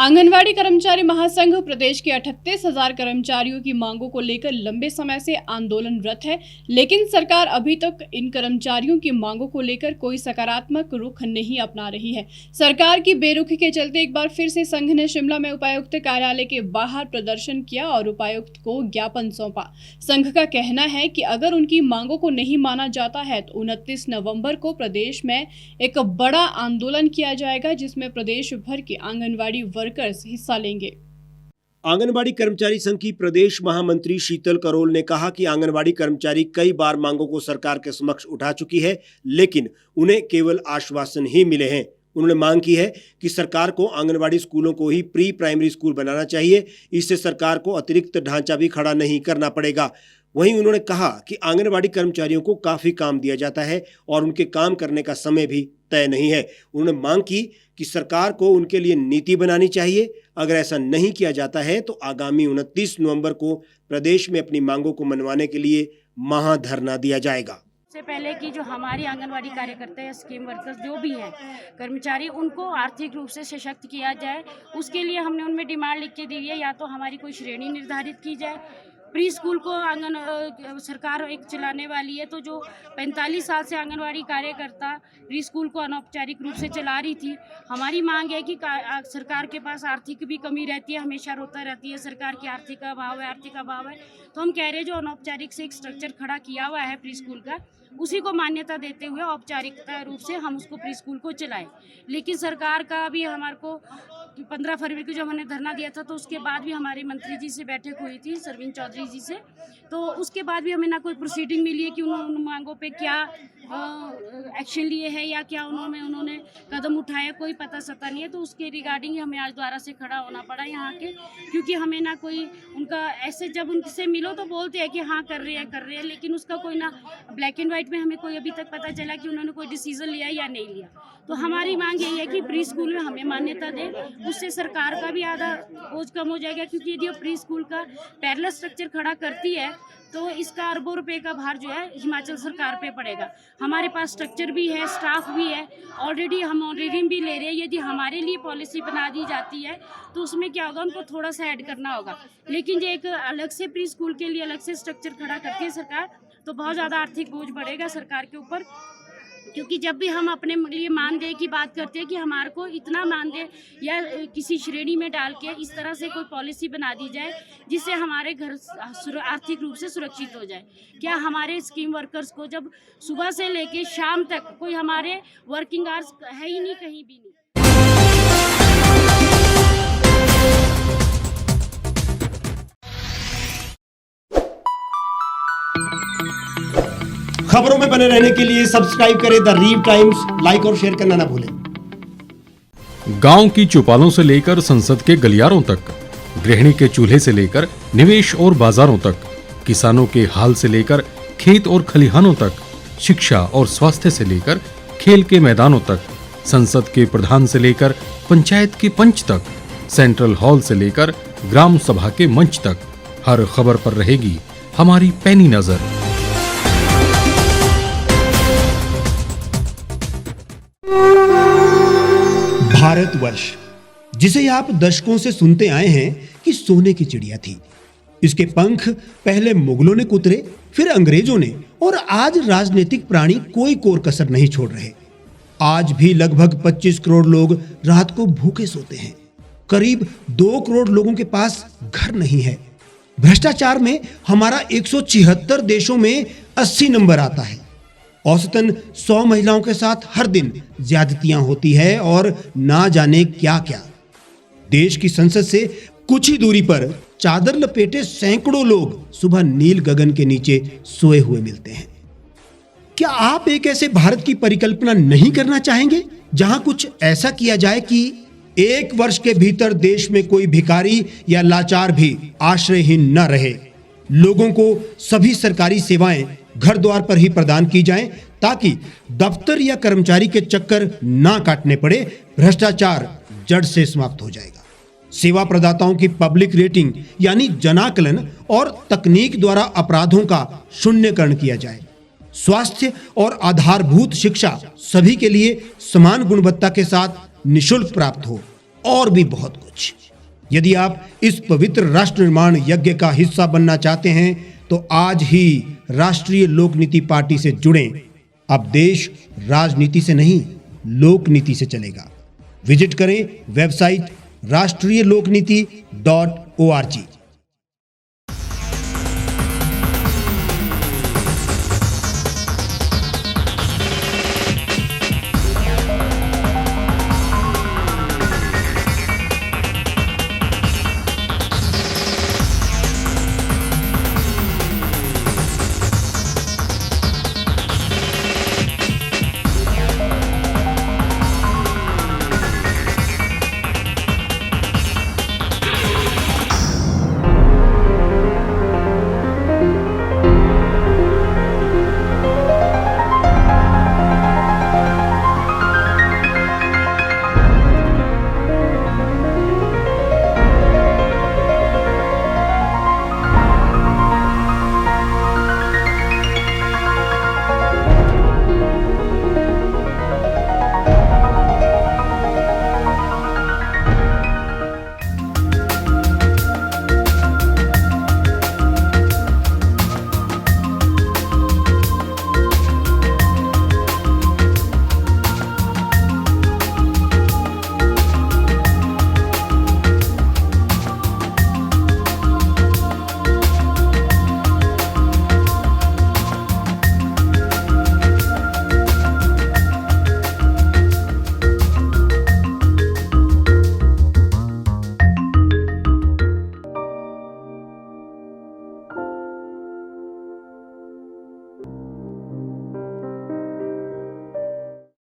आंगनवाड़ी कर्मचारी महासंघ प्रदेश के 38,000 कर्मचारियों की मांगों को लेकर लंबे समय से आंदोलनरत है, लेकिन सरकार अभी तक इन कर्मचारियों की मांगों को लेकर कोई सकारात्मक रुख नहीं अपना रही है। सरकार की बेरुखी के चलते एक बार फिर से संघ ने शिमला में उपायुक्त कार्यालय के बाहर प्रदर्शन किया और उपायुक्त को ज्ञापन सौंपा। संघ का कहना है कि अगर उनकी मांगों को नहीं माना जाता है तो 29 नवंबर को प्रदेश में एक बड़ा आंदोलन किया जाएगा, जिसमें प्रदेश भर के आंगनवाड़ी वर्कर्स हिस्सा लेंगे। आंगनबाड़ी कर्मचारी संघ की प्रदेश महामंत्री शीतल करोल ने कहा कि आंगनबाड़ी कर्मचारी कई बार मांगों को सरकार के समक्ष उठा चुकी है, लेकिन उन्हें केवल आश्वासन ही मिले हैं। उन्होंने मांग की है कि सरकार को आंगनबाड़ी स्कूलों को ही प्री प्राइमरी स्कूल बनाना चाहिए, इससे सरकार को अतिरिक्त ढांचा भी खड़ा नहीं करना पड़ेगा। वहीं उन्होंने कहा कि आंगनबाड़ी कर्मचारियों को काफी काम दिया जाता है और उनके काम करने का समय भी तय नहीं है। उन्होंने मांग की कि सरकार को उनके लिए नीति बनानी चाहिए। अगर ऐसा नहीं किया जाता है तो आगामी 29 नवंबर को प्रदेश में अपनी मांगों को मनवाने के लिए महाधरना दिया जाएगा। सबसे पहले कि जो हमारी आंगनवाड़ी कार्यकर्ता या स्कीम वर्कर्स जो भी हैं कर्मचारी, उनको आर्थिक रूप से सशक्त किया जाए। उसके लिए हमने उनमें डिमांड लिख के दी है, या तो हमारी कोई श्रेणी निर्धारित की जाए। प्री स्कूल को सरकार एक चलाने वाली है, तो जो 45 साल से आंगनवाड़ी कार्यकर्ता प्री स्कूल को अनौपचारिक रूप से चला रही थी, हमारी मांग है कि सरकार के पास आर्थिक भी कमी रहती है, हमेशा रोता रहती है सरकार की आर्थिक अभाव है। तो हम कह रहे हैं जो अनौपचारिक से एक स्ट्रक्चर खड़ा किया हुआ है प्री स्कूल का, उसी को मान्यता देते हुए औपचारिकता रूप से हम उसको प्री स्कूल को चलाएं। लेकिन सरकार का भी हमारे को 15 फरवरी को जब हमने धरना दिया था, तो उसके बाद भी हमारे मंत्री जी से बैठक हुई थी, सरवीन चौधरी जी से, तो उसके बाद भी हमें ना कोई प्रोसीडिंग मिली है कि उन मांगों पे क्या एक्शन लिए है या क्या उन्होंने कदम उठाया, कोई पता सता नहीं है। तो उसके रिगार्डिंग हमें आज दोबारा से खड़ा होना पड़ा यहाँ के, क्योंकि हमें ना कोई उनका ऐसे जब उनसे मिलो तो बोलते हैं कि हाँ कर रहे हैं, लेकिन उसका कोई ना ब्लैक एंड व्हाइट में हमें कोई अभी तक पता चला कि उन्होंने कोई डिसीजन लिया या नहीं लिया। तो हमारी मांग यही है कि प्री स्कूल में हमें मान्यता दे, उससे सरकार का भी आधा बोझ कम हो जाएगा, क्योंकि यदि प्री स्कूल का पैरेलल स्ट्रक्चर खड़ा करती है तो इसका अरबों रुपए का भार जो है हिमाचल सरकार पे पड़ेगा। हमारे पास स्ट्रक्चर भी है, स्टाफ भी है, हम ऑलरेडी भी ले रहे हैं। यदि हमारे लिए पॉलिसी बना दी जाती है तो उसमें क्या होगा, उनको थोड़ा सा ऐड करना होगा। लेकिन जो एक अलग से प्री स्कूल के लिए अलग से स्ट्रक्चर खड़ा करती है सरकार, तो बहुत ज़्यादा आर्थिक बोझ बढ़ेगा सरकार के ऊपर। क्योंकि जब भी हम अपने लिए मानदेय की बात करते हैं कि हमारे को इतना मानदेय या किसी श्रेणी में डाल के इस तरह से कोई पॉलिसी बना दी जाए जिससे हमारे घर आर्थिक रूप से सुरक्षित हो जाए। क्या हमारे स्कीम वर्कर्स को जब सुबह से लेके शाम तक कोई हमारे वर्किंग आवर्स है ही नहीं, कहीं भी नहीं। खबरों में बने रहने के लिए सब्सक्राइब करें द रीव टाइम्स, लाइक और शेयर करना ना भूलें। गांव की चौपालों से लेकर संसद के गलियारों तक, गृहिणी के चूल्हे से लेकर निवेश और बाजारों तक, किसानों के हाल से लेकर खेत और खलिहानों तक, शिक्षा और स्वास्थ्य से लेकर खेल के मैदानों तक, संसद के प्रधान से लेकर पंचायत के पंच तक, सेंट्रल हॉल से लेकर ग्राम सभा के मंच तक, हर खबर पर रहेगी हमारी पैनी नजर। भारतवर्ष, जिसे आप दशकों से सुनते आए हैं कि सोने की चिड़िया थी, इसके पंख पहले मुगलों ने कुतरे, फिर अंग्रेजों ने, और आज राजनीतिक प्राणी कोई कोर कसर नहीं छोड़ रहे। आज भी लगभग 25 करोड़ लोग रात को भूखे सोते हैं। करीब 2 करोड़ लोगों के पास घर नहीं है। भ्रष्टाचार में हमारा 176 देशों में 80 नंबर आता है। औसतन 100 महिलाओं के साथ हर दिन ज्यादतियां होती है और ना जाने क्या क्या। देश की संसद से कुछ ही दूरी पर चादर लपेटे सैकड़ों लोग सुबह नील गगन के नीचे सोए हुए मिलते हैं। क्या आप एक ऐसे भारत की परिकल्पना नहीं करना चाहेंगे जहां कुछ ऐसा किया जाए कि 1 वर्ष के भीतर देश में कोई भिखारी या लाचार भी आश्रयहीन न रहे? लोगों को सभी सरकारी सेवाएं घर द्वार पर ही प्रदान की जाएं, ताकि दफ्तर या कर्मचारी के चक्कर ना काटने पड़े। भ्रष्टाचार जड़ से समाप्त हो जाएगा। सेवा प्रदाताओं की पब्लिक रेटिंग यानी जनाकलन और तकनीक द्वारा अपराधों का शून्यकरण किया जाए। स्वास्थ्य और आधारभूत शिक्षा सभी के लिए समान गुणवत्ता के साथ निःशुल्क प्राप्त हो। और भी बहुत कुछ। यदि आप इस पवित्र राष्ट्र निर्माण यज्ञ का हिस्सा बनना चाहते हैं तो आज ही राष्ट्रीय लोक नीति पार्टी से जुड़ें। अब देश राजनीति से नहीं, लोक नीति से चलेगा। विजिट करें वेबसाइट rashtriyalokniti.org।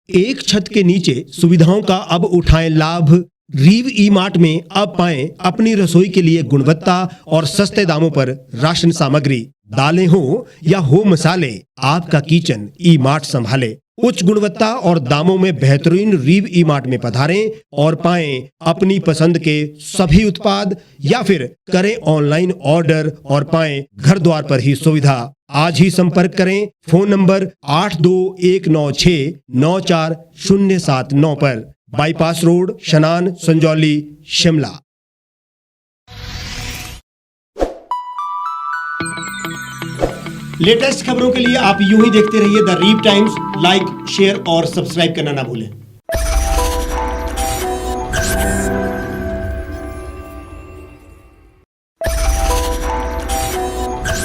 एक छत के नीचे सुविधाओं का अब उठाएं लाभ। रीव ई मार्ट में अब पाएं अपनी रसोई के लिए गुणवत्ता और सस्ते दामों पर राशन सामग्री। दालें हो या हो मसाले, आपका किचन ई मार्ट संभाले। उच्च गुणवत्ता और दामों में बेहतरीन रीव ई मार्ट में पधारें और पाएं अपनी पसंद के सभी उत्पाद, या फिर करें ऑनलाइन ऑर्डर और पाएं घर द्वार पर ही सुविधा। आज ही संपर्क करें फोन नंबर 8219694079 पर, बाईपास रोड, शनान, संजौली, शिमला। लेटेस्ट खबरों के लिए आप यूं ही देखते रहिए द रीव टाइम्स। लाइक, शेयर और सब्सक्राइब करना ना भूलें।